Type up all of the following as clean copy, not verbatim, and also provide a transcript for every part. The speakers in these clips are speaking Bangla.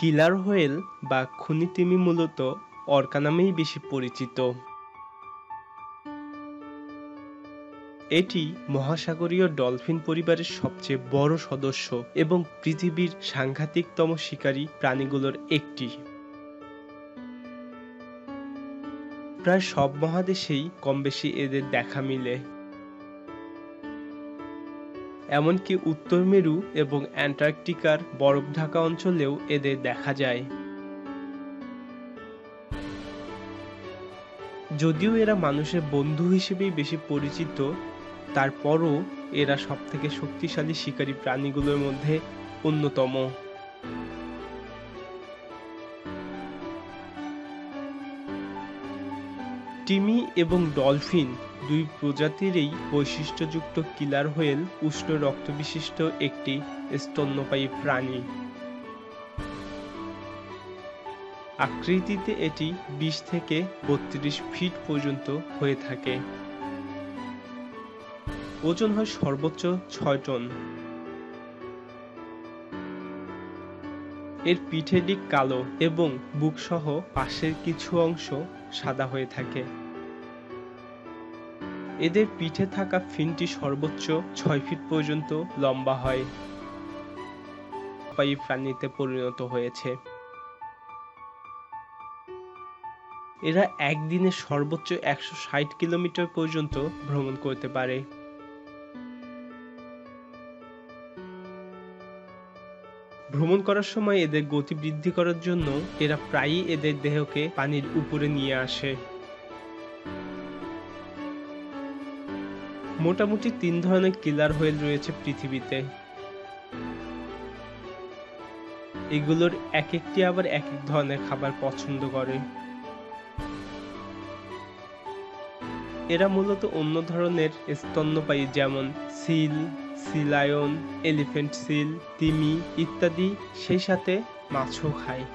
কিলার হোয়েল বা খুনি তিমি মূলত অর্কা নামেই বেশি পরিচিত। এটি মহাসাগরীয় ডলফিন পরিবারের সবচেয়ে বড় সদস্য এবং পৃথিবীর সাংঘাতিকতম শিকারী প্রাণীগুলোর একটি। প্রায় সব মহাদেশেই কমবেশি এদের দেখা মিলে, এমনকি উত্তর মেরু এবং অ্যান্টার্কটিকার বরফ ঢাকা অঞ্চলেও এদের দেখা যায়। যদিও এরা মানুষের বন্ধু হিসেবেই বেশি পরিচিত, তারপরও এরা সবথেকে শক্তিশালী শিকারী প্রাণীগুলোর মধ্যে অন্যতম। তিমি এবং ডলফিন দুই প্রজাতিরই বৈশিষ্ট্যযুক্ত কিলার হোয়েল উষ্ণ রক্তবিশিষ্ট একটি স্তন্যপায়ী প্রাণী। আকৃতিতে এটি 20 থেকে 32 ফিট পর্যন্ত হয়ে থাকে। ওজন হয় সর্বোচ্চ 6 টন। এর পিঠের দিক কালো এবং বুক সহ পাশের কিছু অংশ সাদা হয়ে থাকে। এদের পিঠে থাকা ফিনটি সর্বোচ্চ 6 ফিট পর্যন্ত লম্বা হয়। স্তন্যপায়ী প্রাণীতে পরিণত হয়েছে। এরা একদিনে সর্বোচ্চ 160 কিলোমিটার পর্যন্ত ভ্রমণ করতে পারে। ভ্রমণ করার সময় এদের গতি বৃদ্ধি করার জন্য এরা প্রায়ই এদের দেহকে পানির উপরে নিয়ে আসে। মোটামুটি 3 ধরনের কিলার হোয়েল রয়েছে পৃথিবীতে। এগুলোর এক একটি আবার এক এক ধরনের খাবার পছন্দ করে। এরা মূলত অন্য ধরনের স্তন্যপায়ী যেমন seal, sea lion, elephant seal, তিমি ইত্যাদি, সেই সাথে মাছও খায়।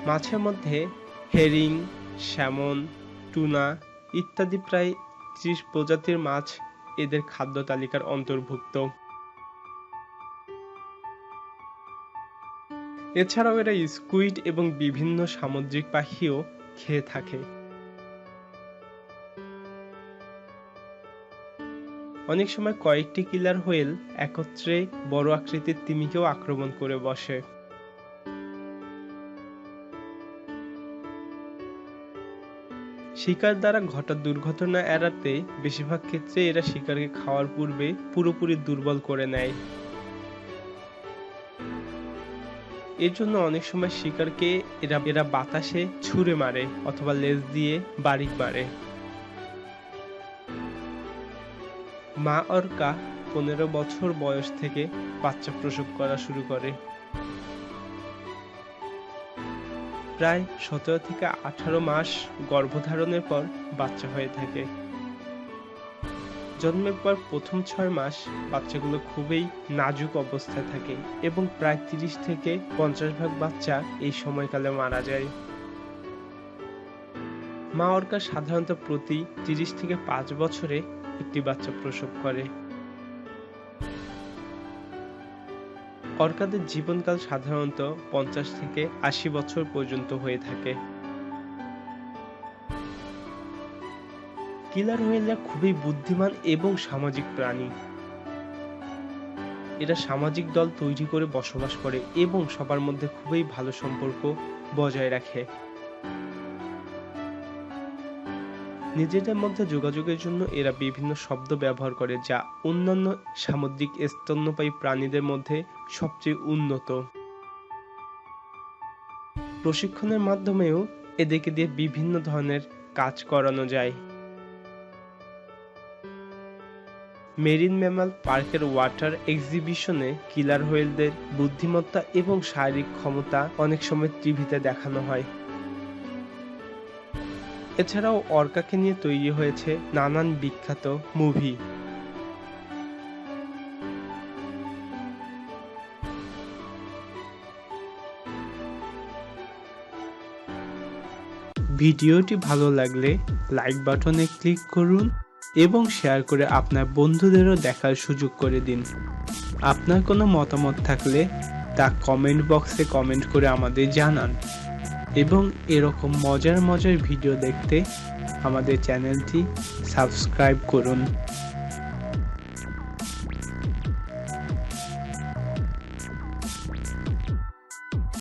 মাছের মধ্যে হেরিং, স্যামন, টুনা ইত্যাদি প্রায় 30 প্রজাতির মাছ এদের খাদ্য তালিকার অন্তর্ভুক্ত। এছাড়াও এরা স্কুইড এবং বিভিন্ন সামুদ্রিক পাখিও খেয়ে থাকে। অনেক সময় কয়েকটি কিলার হোয়েল একত্রে বড় আকৃতির তিমিকেও আক্রমণ করে বসে। শিকার দ্বারা ঘটা দুর্ঘটনা এড়াতে বেশিরভাগ ক্ষেত্রে এরা শিকারকে খাওয়ার পূর্বে পুরোপুরি দুর্বল করে নেয়। এর জন্য অনেক সময় শিকারকে এরা বাতাসে ছুঁড়ে মারে অথবা লেজ দিয়ে বাড়ি মারে। মা অর্কা 15 বছর বয়স থেকে বাচ্চা প্রসব করা শুরু করে। প্রায় 17 থেকে 18 মাস গর্ভধারণের পর বাচ্চা হয়ে থাকে। জন্মের পর প্রথম 6 মাস বাচ্চাগুলো খুবই নাজুক অবস্থায় থাকে এবং প্রায় 30 থেকে 50 ভাগ বাচ্চা এই সময়কালে মারা যায়। মা অর্কা সাধারণত প্রতি 30 থেকে 5 বছরে একটি বাচ্চা প্রসব করে। অর্কাদের জীবনকাল সাধারণত 50 থেকে 80 বছর পর্যন্ত হয়ে থাকে। কিলার হোয়েলরা খুবই বুদ্ধিমান এবং সামাজিক প্রাণী। এরা সামাজিক দল তৈরি করে বসবাস করে এবং সবার মধ্যে খুবই ভালো সম্পর্ক বজায় রাখে। নিজেদের মধ্যে যোগাযোগের জন্য এরা বিভিন্ন শব্দ ব্যবহার করে, যা অন্যান্য সামুদ্রিক স্তন্যপায়ী প্রাণীদের মধ্যে সবচেয়ে উন্নত। প্রশিক্ষণের মাধ্যমেও এদেরকে দিয়ে বিভিন্ন ধরনের কাজ করানো যায়। মেরিন ম্যামাল পার্কের ওয়াটার এক্সিবিশনে কিলার হোয়েলদের বুদ্ধিমত্তা এবং শারীরিক ক্ষমতা অনেক সময় টিভিতে দেখানো হয়। এছাড়াও অর্কাকে নিয়ে তৈরি হয়েছে নানান বিখ্যাত মুভি। ভিডিওটি ভালো লাগলে লাইক বাটনে ক্লিক করুন এবং শেয়ার করে আপনার বন্ধুদেরও দেখার সুযোগ করে দিন। আপনার কোনো মতামত থাকলে তা কমেন্ট বক্সে কমেন্ট করে আমাদের জানান এবং এরকম মজার মজার ভিডিও দেখতে আমাদের চ্যানেলটি সাবস্ক্রাইব করুন।